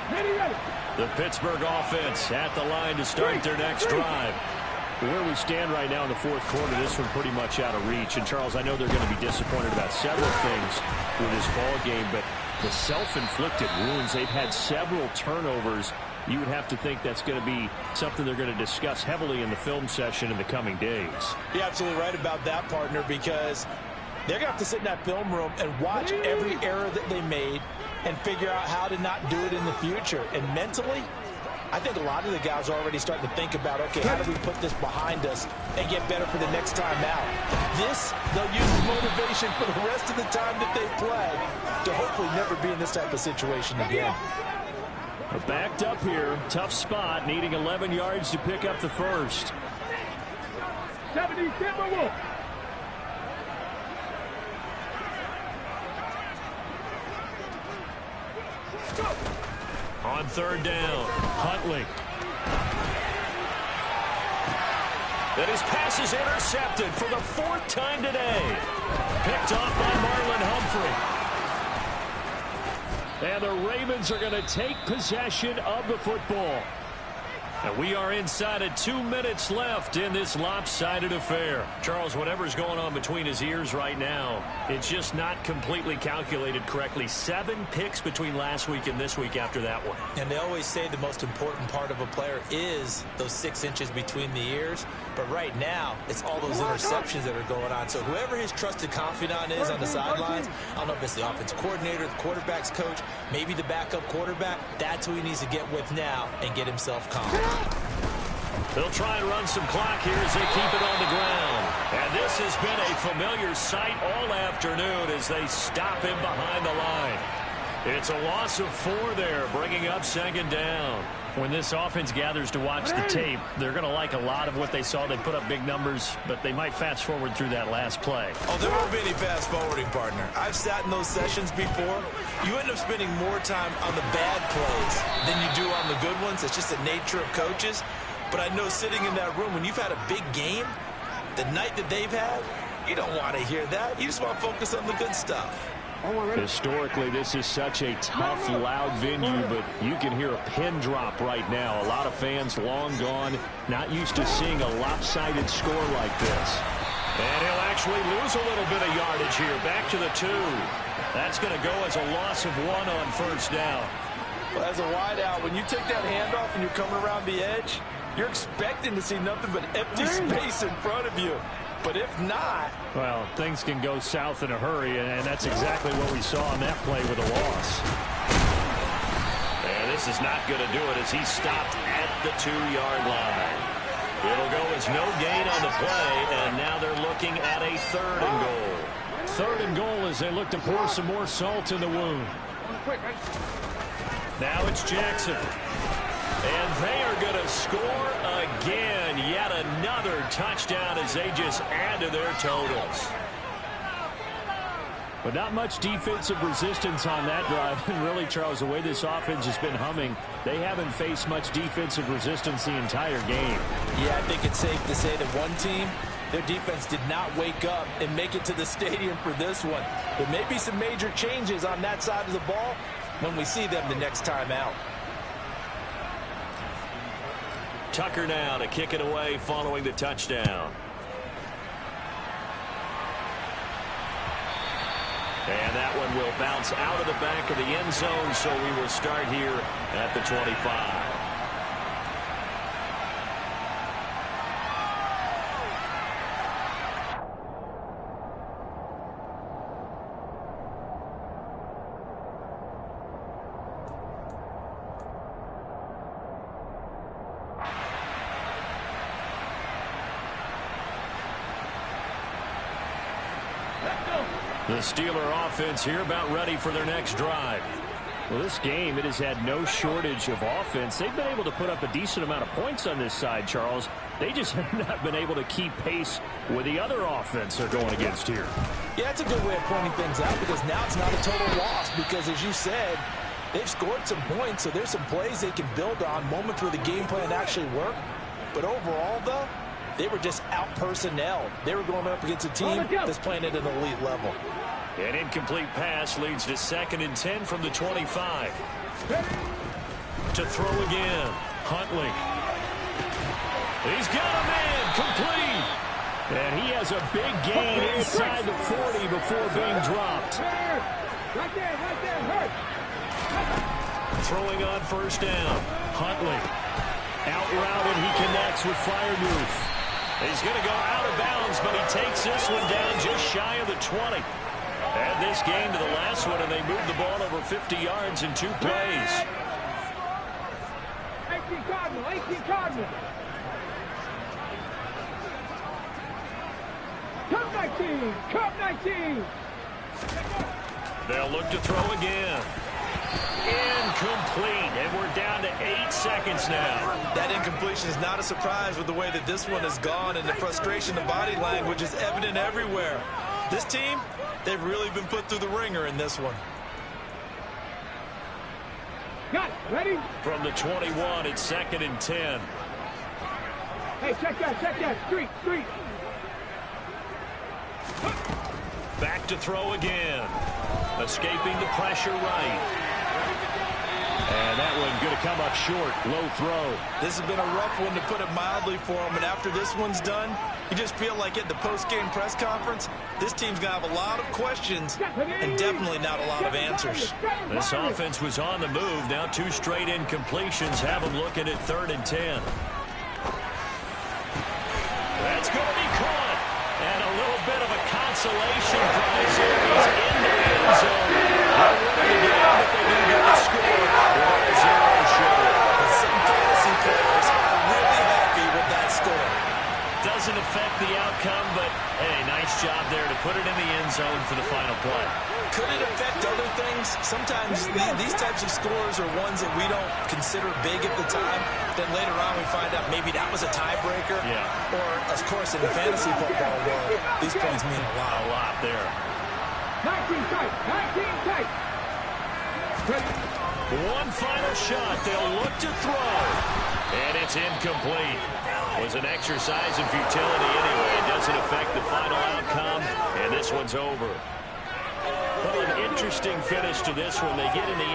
The Pittsburgh offense at the line to start their next drive. Where we stand right now in the fourth quarter, this one pretty much out of reach. And, Charles, I know they're going to be disappointed about several things with this ball game, but the self-inflicted wounds, they've had several turnovers. You would have to think that's going to be something they're going to discuss heavily in the film session in the coming days. You're absolutely right about that, partner, because they're going to have to sit in that film room and watch every error that they made and figure out how to not do it in the future. And mentally, I think a lot of the guys are already starting to think about, okay, how do we put this behind us and get better for the next time out? This, they'll use as motivation for the rest of the time that they play to hopefully never be in this type of situation again. Backed up here, tough spot, needing 11 yards to pick up the first. 77. On third down, Huntley. And his pass is intercepted for the fourth time today. Picked off by Marlon Humphrey. And the Ravens are going to take possession of the football. And we are inside of 2 minutes left in this lopsided affair. Charles, whatever's going on between his ears right now, it's just not completely calculated correctly. 7 picks between last week and this week after that one. And they always say the most important part of a player is those 6 inches between the ears. But right now, it's all those interceptions that are going on. So whoever his trusted confidant is on the sidelines, I don't know if it's the offense coordinator, the quarterback's coach, maybe the backup quarterback, that's who he needs to get with now and get himself calm. They'll try and run some clock here as they keep it on the ground. And this has been a familiar sight all afternoon as they stop him behind the line. It's a loss of 4 there, bringing up second down. When this offense gathers to watch the tape, they're going to like a lot of what they saw. They put up big numbers, but they might fast forward through that last play. Oh, there won't be any fast forwarding, partner. I've sat in those sessions before. You end up spending more time on the bad plays than you do on the good ones. It's just the nature of coaches. But I know sitting in that room, when you've had a big game, the night that they've had, you don't want to hear that. You just want to focus on the good stuff. Historically, this is such a tough, loud venue, but you can hear a pin drop right now. A lot of fans long gone, not used to seeing a lopsided score like this. And he'll actually lose a little bit of yardage here. Back to the 2. That's going to go as a loss of 1 on first down. Well, as a wideout, when you take that handoff and you're coming around the edge, you're expecting to see nothing but empty space in front of you. But if not... Well, things can go south in a hurry, and that's exactly what we saw on that play with a loss. And this is not going to do it as he stopped at the 2-yard line. It'll go as no gain on the play, and now they're looking at a 3rd and goal. 3rd and goal as they look to pour some more salt in the wound. Now it's Jackson. And they are going to score again. Yet another touchdown as they just add to their totals. But not much defensive resistance on that drive. And really, Charles, the way this offense has been humming, they haven't faced much defensive resistance the entire game. Yeah, I think it's safe to say that one team, their defense did not wake up and make it to the stadium for this one. There may be some major changes on that side of the ball when we see them the next time out. Tucker now to kick it away following the touchdown. And that one will bounce out of the back of the end zone, so we will start here at the 25. The Steeler offense here about ready for their next drive. Well, this game, it has had no shortage of offense. They've been able to put up a decent amount of points on this side, Charles. They just have not been able to keep pace with the other offense they're going against here. Yeah, that's a good way of pointing things out because now it's not a total loss because, as you said, they've scored some points, so there's some plays they can build on, moments where the game plan actually worked. But overall, though, they were just out-personnel. They were going up against a team that's playing at an elite level. An incomplete pass leads to 2nd and 10 from the 25. to throw again. Huntley. He's got a man. Complete. And he has a big gain inside the 40 before being dropped. Right there, hurt. Throwing on first down. Huntley. Out routed. He connects with Freiermuth. He's going to go out of bounds, but he takes this one down just shy of the 20. Add this game to the last one, and they moved the ball over 50 yards in 2 plays. 18 Cardinal. Cup 19. They'll look to throw again. Incomplete, and we're down to 8 seconds now. That incompletion is not a surprise with the way that this one has gone, and the frustration, the body language is evident everywhere. This team, they've really been put through the ringer in this one. Got it. Ready? From the 21, it's 2nd and 10. Hey, check that. Street. Back to throw again. Escaping the pressure right. And that one going to come up short. Low throw. This has been a rough one, to put it mildly, for him. And after this one's done, you just feel like at the post-game press conference, this team's going to have a lot of questions and definitely not a lot of answers. This offense was on the move. Now 2 straight incompletions have them looking at 3rd and 10. That's going to be caught. And a little bit of a consolation prize here. He's in the end zone. They're winning the game, but they didn't get the score. What a 0 show. And some fantasy players are really happy with that score. Doesn't affect the outcome, but, hey, nice job there to put it in the end zone for the final play. Could it affect other things? Sometimes these types of scores are ones that we don't consider big at the time. Then later on we find out maybe that was a tiebreaker. Yeah. Or, of course, in the fantasy football world, these points mean a lot. A lot there. 19 tight. One final shot. They'll look to throw. And it's incomplete. Was an exercise in futility anyway. It doesn't affect the final outcome. And this one's over. What an interesting finish to this one. They get in the